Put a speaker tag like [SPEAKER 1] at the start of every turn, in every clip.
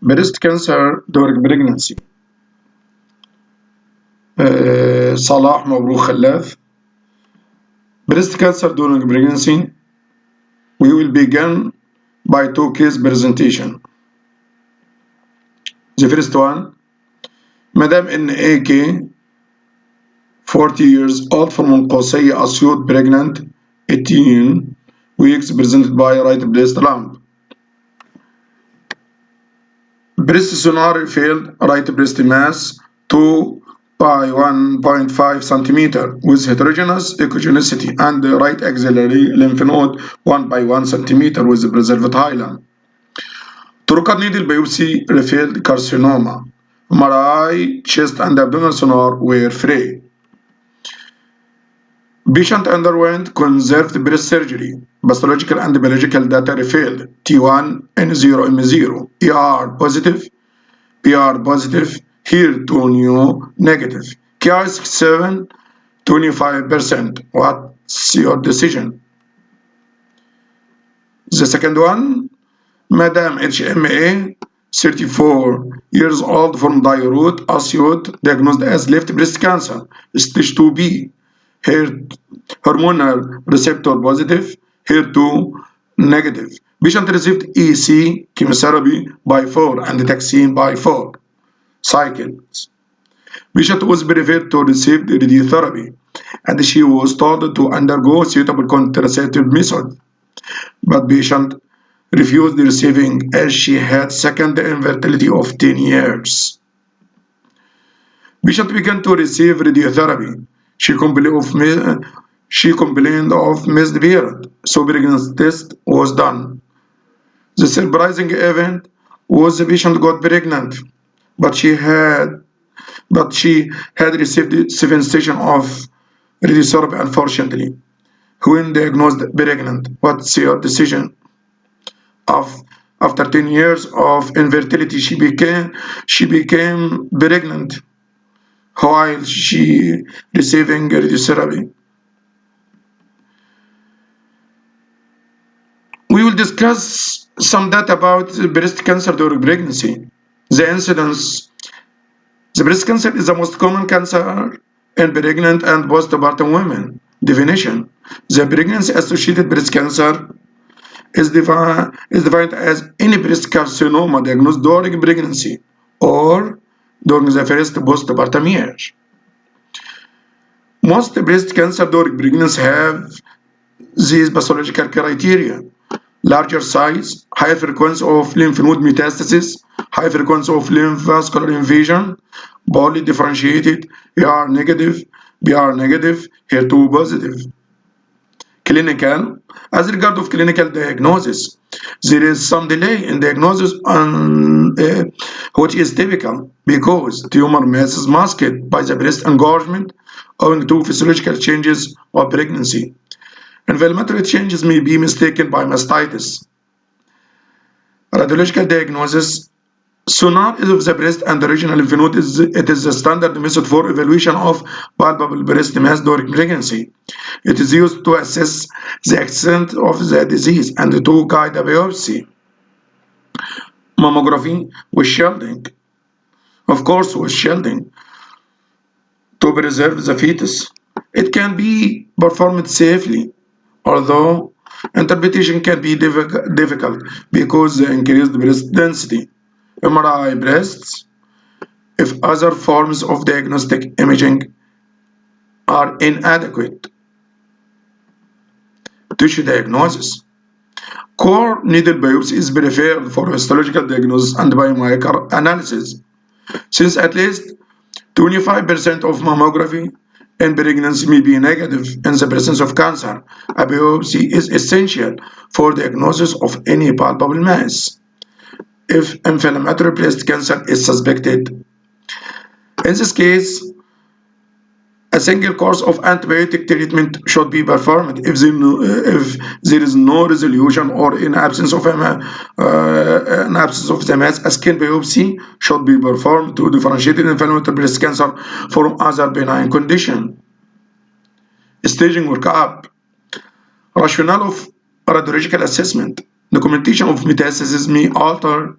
[SPEAKER 1] breast cancer during pregnancy. صلاح مبروك خلاف. Breast cancer during pregnancy. We will begin by two case presentation. The first one, Madam NAK 40 years old from قوسية أسيوط, pregnant 18 weeks, presented by right breast lump. Breast sonar failed, right breast mass 2 by 1.5 cm with heterogeneous echogenicity, and right axillary lymph node 1 by 1 cm with preserved hilum. Trocar needle biopsy revealed carcinoma. MRI, chest and abdominal sonar were free. Patient underwent conserved breast surgery. Pathological and biological data revealed T1 N0M0, ER positive, PR positive, HER2 negative, Ki67 25%. What's your decision? The second one, Madam HMA 34 years old from Dairut, Asyut, diagnosed as left breast cancer, stage 2B, hormonal receptor positive, HER2 negative. Patient received EC chemotherapy by 4 and taxane by 4 cycles. Patient was preferred to receive radiotherapy, and she was told to undergo suitable contraceptive method. But patient refused receiving as she had second infertility of 10 years. Patient began to receive radiotherapy. She complained of missed period, so pregnancy test was done. The surprising event was the patient got pregnant, but she had received 7 sessions of radiotherapy, unfortunately. When diagnosed pregnant, what's your decision? After 10 years of infertility, she became pregnant while she receiving radiotherapy. We will discuss some data about breast cancer during pregnancy. The incidence. The breast cancer is the most common cancer in pregnant and postpartum women. Definition. The pregnancy-associated breast cancer is defined as any breast carcinoma diagnosed during pregnancy or during the first postpartum year. Most breast cancer during pregnancy have these pathological criteria: larger size, high frequency of lymph node metastasis, high frequency of lymph vascular invasion, poorly differentiated, AR negative, BR negative, HER2 positive. Clinical. As regard of clinical diagnosis, there is some delay in diagnosis which is typical because tumor mass is masked by the breast engorgement owing to physiological changes of pregnancy. Inflammatory changes may be mistaken by mastitis. Radiological diagnosis. Sonar of the breast and the regional lymph node is the standard method for evaluation of palpable breast mass during pregnancy. It is used to assess the extent of the disease and to guide a biopsy. Mammography with shielding. Of course, with shielding to preserve the fetus. It can be performed safely, although interpretation can be difficult because the increased breast density. MRI breasts, if other forms of diagnostic imaging are inadequate. Tissue diagnosis. Core needle biopsy is preferred for histological diagnosis and biomarker analysis. Since at least 25% of mammography in pregnancy may be negative in the presence of cancer, a biopsy is essential for diagnosis of any palpable mass. If inflammatory breast cancer is suspected. In this case, a single course of antibiotic treatment should be performed if there is no resolution or in absence of the mass. A skin biopsy should be performed to differentiate inflammatory breast cancer from other benign conditions. Staging workup. Rationale of radiological assessment. Documentation of metastasis may alter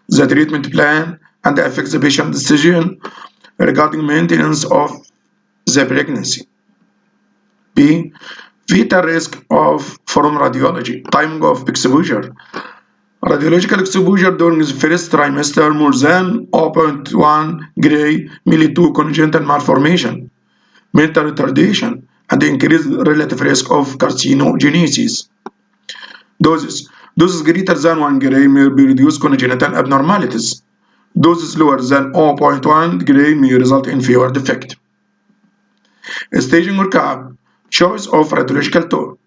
[SPEAKER 1] the treatment plan and affect the patient decision regarding maintenance of the pregnancy. B. Fetal risk from radiology. Timing of exposure. Radiological exposure during the first trimester more than 0.1 gray may lead to congenital malformation, mental retardation, and increased relative risk of carcinogenesis. Doses greater than 1 gray may reduce congenital abnormalities. Doses lower than 0.1 gray may result in fewer defects. Staging or CAP. Choice of radiological tool.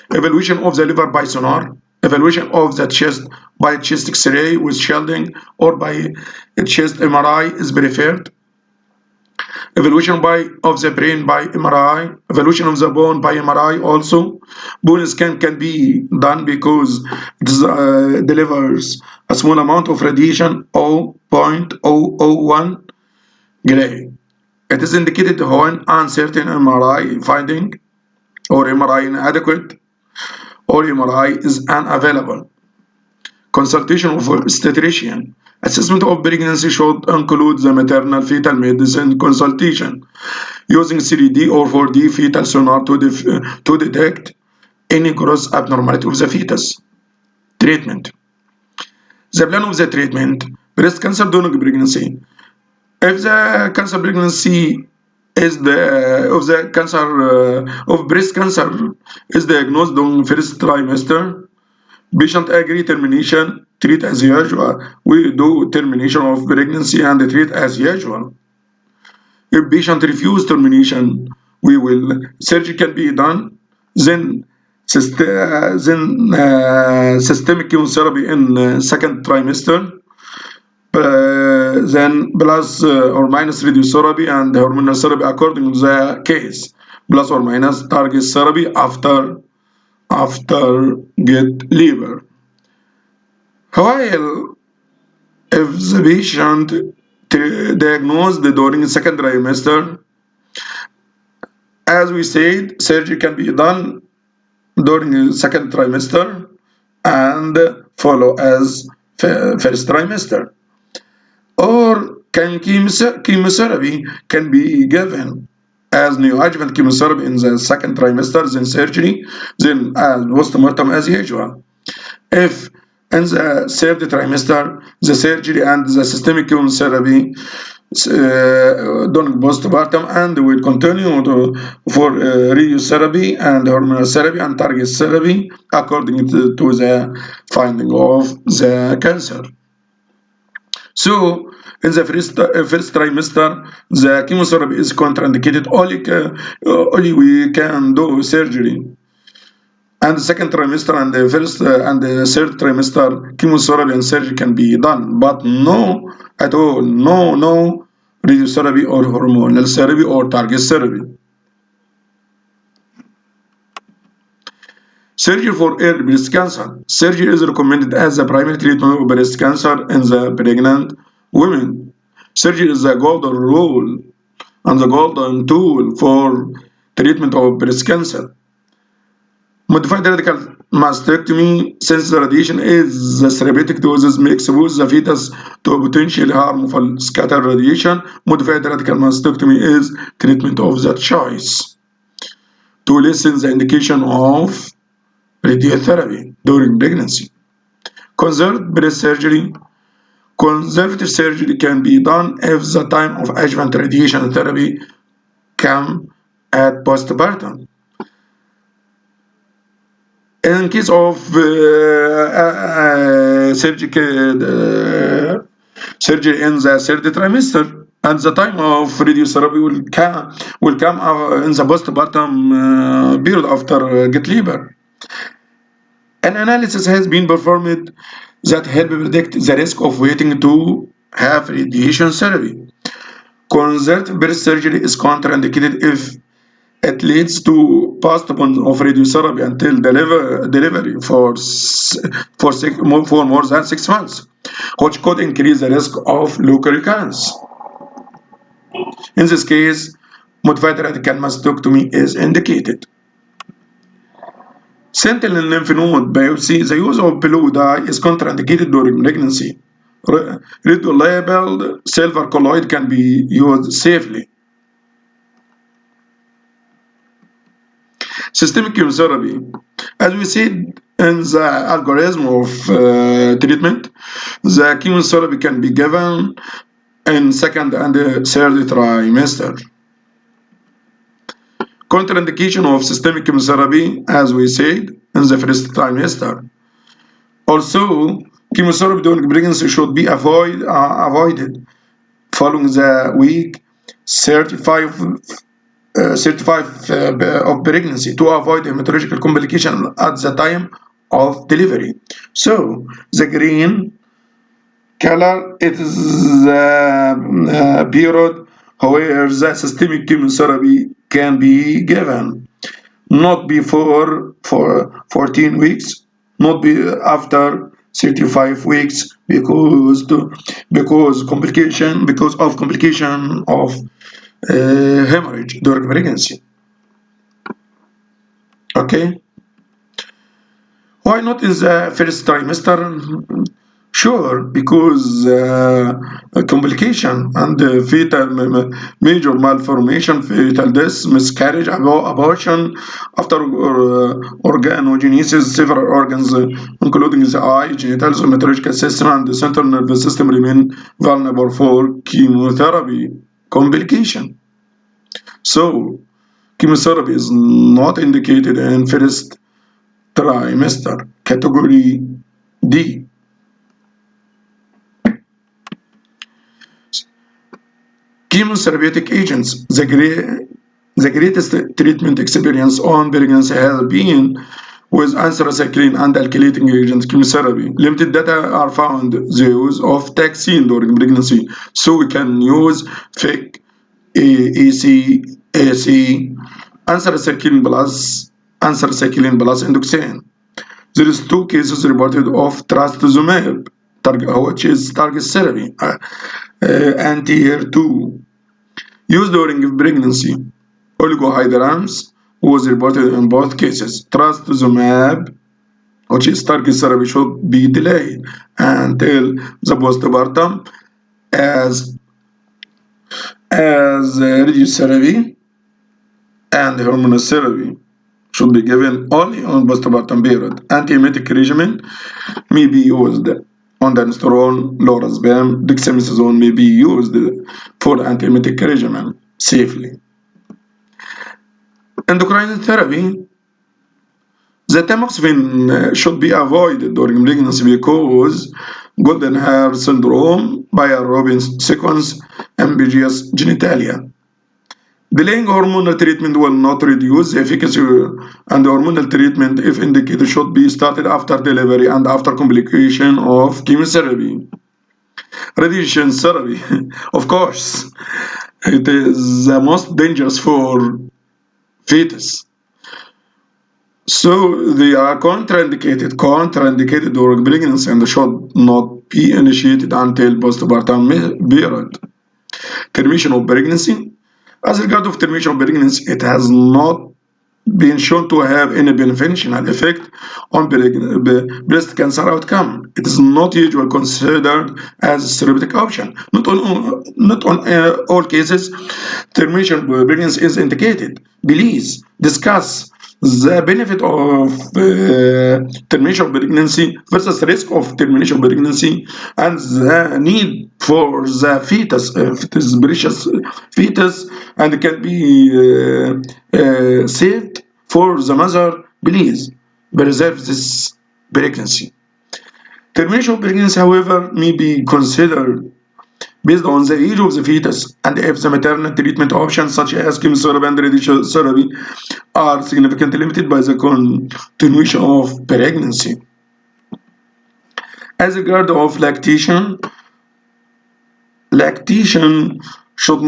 [SPEAKER 1] Evaluation of the liver by sonar. Evaluation of the chest by chest X-ray with shielding or by chest MRI is preferred. Evaluation of the brain by MRI. Evaluation of the bone by MRI also. Bone scan can be done because it delivers a small amount of radiation, 0.001 gray. It is indicated when uncertain MRI finding or MRI inadequate or MRI is unavailable. Consultation of obstetrician. Assessment of pregnancy should include the maternal fetal medicine consultation using 3D or 4D fetal sonar to detect any gross abnormality of the fetus. Treatment. The plan of the treatment. Breast cancer during pregnancy. If the cancer pregnancy is the cancer of breast cancer is diagnosed during first trimester, patient agree termination, treat as usual. We do termination of pregnancy and treat as usual. If patient refuse termination, we will surgery can be done. Then systemic chemotherapy in second trimester. Then plus or minus radiotherapy and hormonal therapy according to the case, plus or minus target therapy after get liver. While if the patient diagnosed during the second trimester, as we said, surgery can be done during the second trimester and follow as first trimester. Or chemotherapy can be given as neoadjuvant chemotherapy in the second trimester, then surgery, then postmortem as usual. If in the third trimester, the surgery and the systemic chemotherapy during postpartum, and will continue for radiotherapy and hormonal therapy and target therapy according to the finding of the cancer. So, in the first trimester, the chemotherapy is contraindicated. Only we can do surgery. And the second trimester and the first and the third trimester, chemotherapy and surgery can be done, but no at all, no radiotherapy or hormonal therapy or target therapy. Surgery for early breast cancer. Surgery is recommended as the primary treatment of breast cancer in the pregnant women. Surgery is the golden rule and the golden tool for treatment of breast cancer. Modified radical mastectomy, since the radiation is the therapeutic doses may expose the fetus to potentially harmful scattered radiation. Modified radical mastectomy is treatment of that choice to lessen the indication of radiotherapy during pregnancy. Conservative breast surgery. Conservative surgery can be done if the time of adjuvant radiation therapy comes at postpartum. In case of surgery in the third trimester, and the time of radiotherapy will come in the postpartum period after get labor. An analysis has been performed that help predict the risk of waiting to have radiation therapy. Conservative breast surgery is contraindicated if it leads to postponement of radiotherapy until delivery for more than 6 months, which could increase the risk of local recurrence. In this case, modified radical mastectomy is indicated. Sentinel lymph node biopsy, the use of blue dye is contraindicated during pregnancy. Red-labeled silver colloid can be used safely. Systemic chemotherapy. As we said in the algorithm of treatment, the chemotherapy can be given in second and third trimester. Contraindication of systemic chemotherapy, as we said, in the first trimester. Also, chemotherapy during pregnancy should be avoided following the week 35 of pregnancy to avoid hematological complication at the time of delivery. So, the green color it is the period where the systemic chemotherapy can be given, not before for 14 weeks, not be after 35 weeks because of complication of hemorrhage during pregnancy. Okay, why not in the first trimester? Sure, because complication and fetal major malformation, fetal death, miscarriage, abortion, after organogenesis, several organs, including the eye, genitals, meteorological system, and the central nervous system remain vulnerable for chemotherapy complication. So, chemotherapy is not indicated in first trimester, category D. Chemotherapeutic agents. The greatest treatment experience on pregnancy has been with anthracycline and alkylating agent chemotherapy. Limited data are found the use of taxane during pregnancy, so we can use FIC, AC, anthracycline plus endoxane. There is 2 cases reported of trastuzumab, which is target therapy, anti-HER2, used during pregnancy. Oligohydrams was reported in both cases. Trastuzumab, which is target therapy, should be delayed until the postpartum as radiotherapy and hormonal therapy should be given only on postpartum period. Antiemetic regimen may be used. Ondansetron, lorazepam, dexamethasone may be used for antiemetic regimen safely. Endocrine therapy. The tamoxifen should be avoided during pregnancy because golden hair syndrome, bilirubin sequence, ambiguous genitalia. Delaying hormonal treatment will not reduce the efficacy, and hormonal treatment, if indicated, should be started after delivery and after complication of chemotherapy. Radiation therapy, of course, it is the most dangerous for fetus. So they are contraindicated during pregnancy and should not be initiated until postpartum period. Termination of pregnancy. As regard of termination of pregnancy, it has not been shown to have any beneficial effect on breast cancer outcome. It is not usually considered as a therapeutic option. Not on all cases, termination of pregnancy is indicated. Please discuss the benefit of termination of pregnancy versus risk of termination of pregnancy and the need for the fetus, if it is precious fetus and can be saved for the mother. Please preserve this pregnancy. Termination of pregnancy, however, may be considered based on the age of the fetus and if the maternal treatment options such as chemotherapy and radiotherapy are significantly limited by the continuation of pregnancy. As regard of lactation should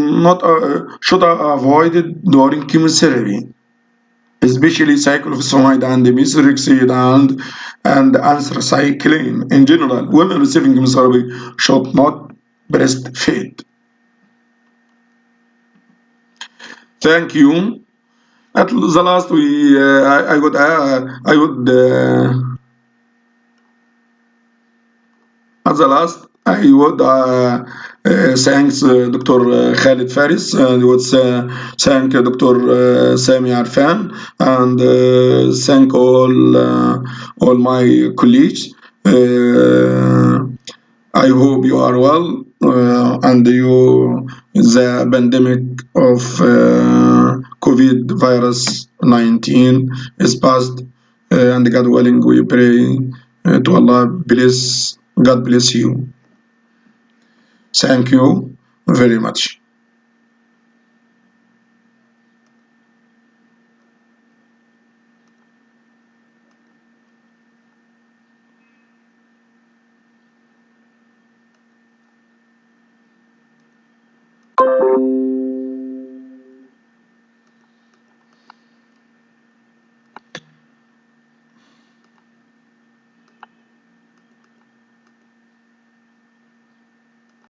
[SPEAKER 1] avoided during chemotherapy, especially cyclophosphamide and methotrexate and anthracycline. In general, women receiving chemotherapy should not breastfeed. Thank you. at the last I would thanks Dr. Khalid Faris, and would thank Dr. Sami Arfan, and thank all my colleagues. I hope you are well, and the pandemic of COVID virus 19 is past, and God willing, we pray to Allah bless. God bless you. Thank you very much.